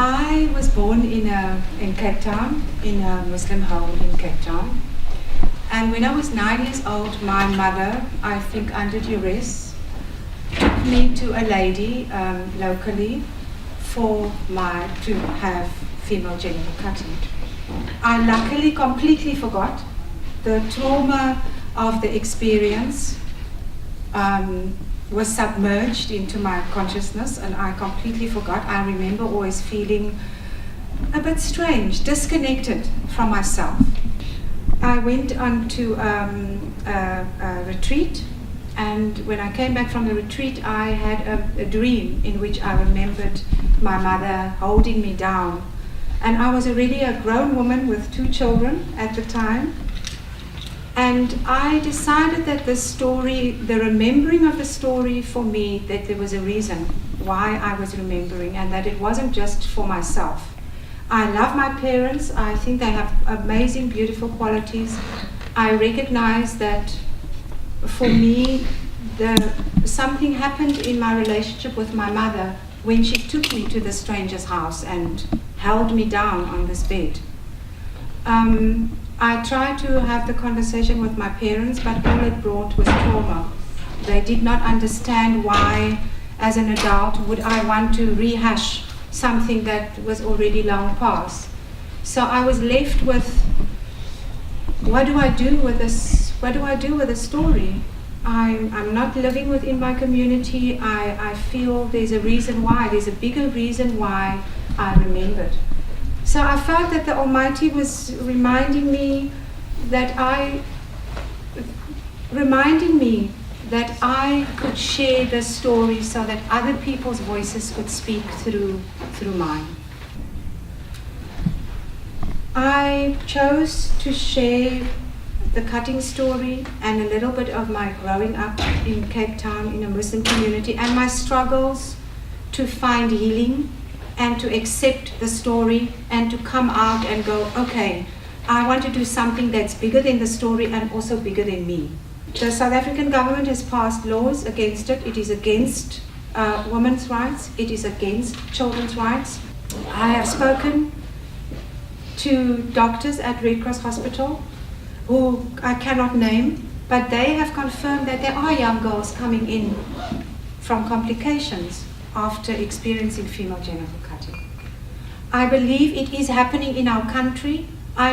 I was born in Cape Town, in a Muslim home in Cape Town. And when I was 9 years old, my mother, I think under duress, took me to a lady locally to have female genital cutting. I luckily completely forgot the trauma of the experience. Was submerged into my consciousness, and I completely forgot. I remember always feeling a bit strange, disconnected from myself. I went on to a retreat, and when I came back from the retreat, I had a dream in which I remembered my mother holding me down. And I was already a grown woman with 2 children at the time. And I decided that the story, the remembering of the story for me, that there was a reason why I was remembering, and that it wasn't just for myself. I love my parents. I think they have amazing, beautiful qualities. I recognize that for me, something happened in my relationship with my mother when she took me to the stranger's house and held me down on this bed. I tried to have the conversation with my parents, but all it brought was trauma. They did not understand why, as an adult, would I want to rehash something that was already long past. So I was left with, what do I do with this? What do I do with the story? I'm not living within my community. I feel there's a reason why. There's a bigger reason why I remembered. So I felt that the Almighty was reminding me that I could share the story so that other people's voices could speak through mine. I chose to share the cutting story and a little bit of my growing up in Cape Town in a Muslim community and my struggles to find healing and to accept the story and to come out and go, okay, I want to do something that's bigger than the story and also bigger than me. The South African government has passed laws against it. It is against women's rights. It is against children's rights. I have spoken to doctors at Red Cross Hospital who I cannot name, but they have confirmed that there are young girls coming in from complications after experiencing female genital cutting. I believe it is happening in our country. I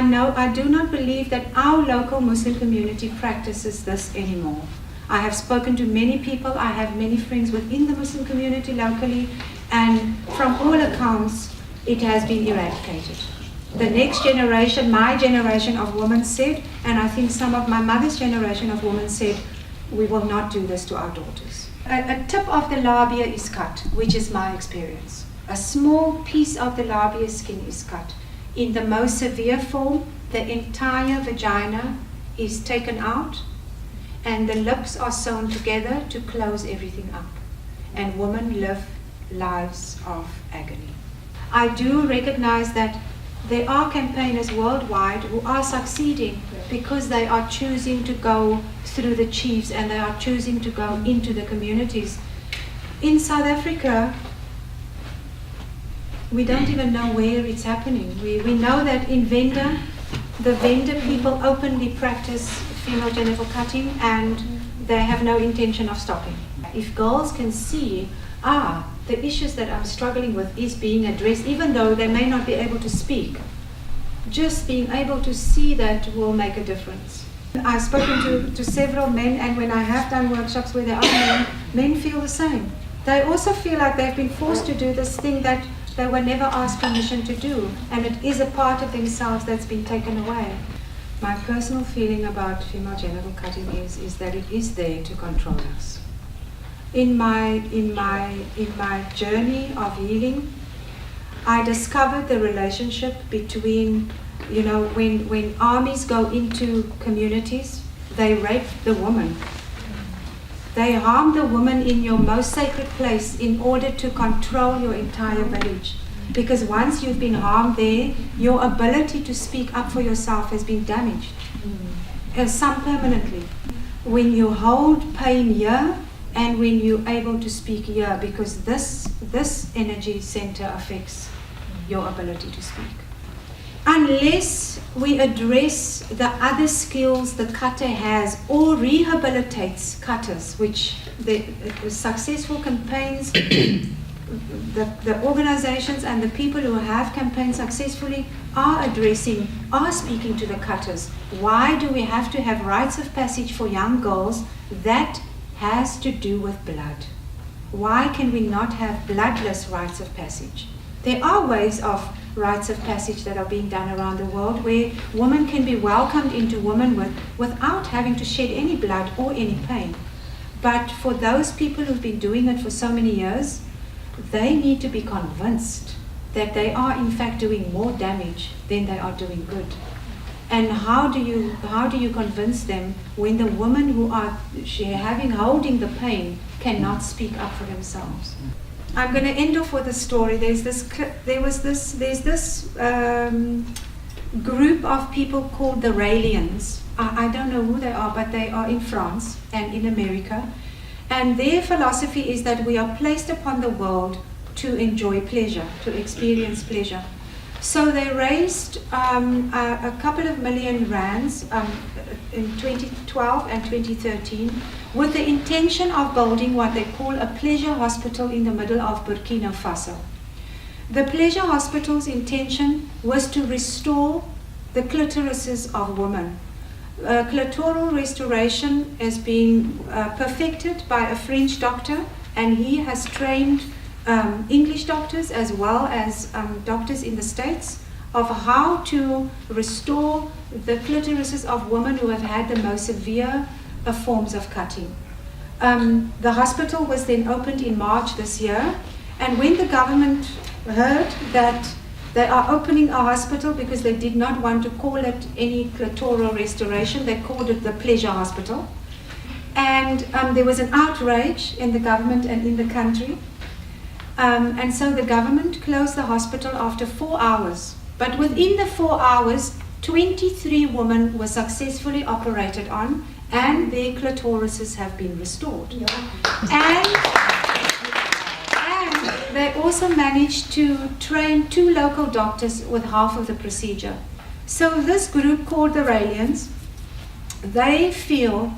do not believe that our local Muslim community practices this anymore. I have spoken to many people. I have many friends within the Muslim community locally, and from all accounts, it has been eradicated. The next generation, my generation of women said, and I think some of my mother's generation of women said, we will not do this to our daughters. A tip of the labia is cut, which is my experience. A small piece of the labia skin is cut. In the most severe form, the entire vagina is taken out and the lips are sewn together to close everything up. And women live lives of agony. I do recognize that there are campaigners worldwide who are succeeding because they are choosing to go through the chiefs and they are choosing to go into the communities. In South Africa, we don't even know where it's happening. We know that in Venda, the Venda people openly practice female genital cutting and they have no intention of stopping. If girls can see, the issues that I'm struggling with is being addressed, even though they may not be able to speak. Just being able to see that will make a difference. I've spoken to several men, and when I have done workshops where there are men feel the same. They also feel like they've been forced to do this thing that they were never asked permission to do, and it is a part of themselves that's been taken away. My personal feeling about female genital cutting is that it is there to control us. In my journey of healing, I discovered the relationship between, when armies go into communities, they rape the woman. They harm the woman in your most sacred place in order to control your entire village. Because once you've been harmed there, your ability to speak up for yourself has been damaged. Some permanently. When you hold pain here, and when you're able to speak here, because this energy center affects your ability to speak. Unless we address the other skills the cutter has or rehabilitates cutters, which the successful campaigns, the organizations and the people who have campaigned successfully are addressing, are speaking to the cutters. Why do we have to have rites of passage for young girls? That has to do with blood. Why can we not have bloodless rites of passage? There are ways of rites of passage that are being done around the world where women can be welcomed into womanhood without having to shed any blood or any pain. But for those people who've been doing it for so many years, they need to be convinced that they are in fact doing more damage than they are doing good. And how do you convince them when the women who are holding the pain cannot speak up for themselves? I'm going to end off with a story. There's this group of people called the Raelians. I don't know who they are, but they are in France and in America. And their philosophy is that we are placed upon the world to enjoy pleasure, to experience pleasure. So they raised a couple of million rands in 2012 and 2013 with the intention of building what they call a pleasure hospital in the middle of Burkina Faso. The pleasure hospital's intention was to restore the clitorises of women. Clitoral restoration is being perfected by a French doctor, and he has trained English doctors as well as doctors in the States of how to restore the clitorises of women who have had the most severe forms of cutting. The hospital was then opened in March this year, and when the government heard that they are opening a hospital because they did not want to call it any clitoral restoration, they called it the pleasure hospital. And there was an outrage in the government and in the country. And so the government closed the hospital after 4 hours. But within the 4 hours, 23 women were successfully operated on, and their clitorises have been restored. And they also managed to train 2 local doctors with half of the procedure. So this group called the Raelians, they feel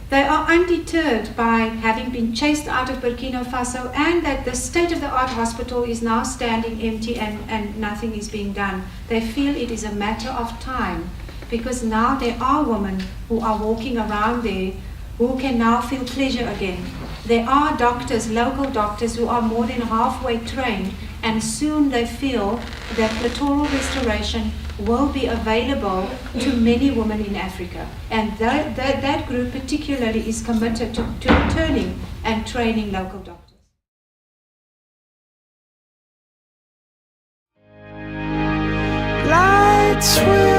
they are undeterred by having been chased out of Burkina Faso, and that the state-of-the-art hospital is now standing empty and nothing is being done. They feel it is a matter of time, because now there are women who are walking around there who can now feel pleasure again. There are doctors, local doctors, who are more than halfway trained, and soon they feel that clitoral restoration will be available to many women in Africa. And that group particularly is committed to returning and training local doctors. Lights will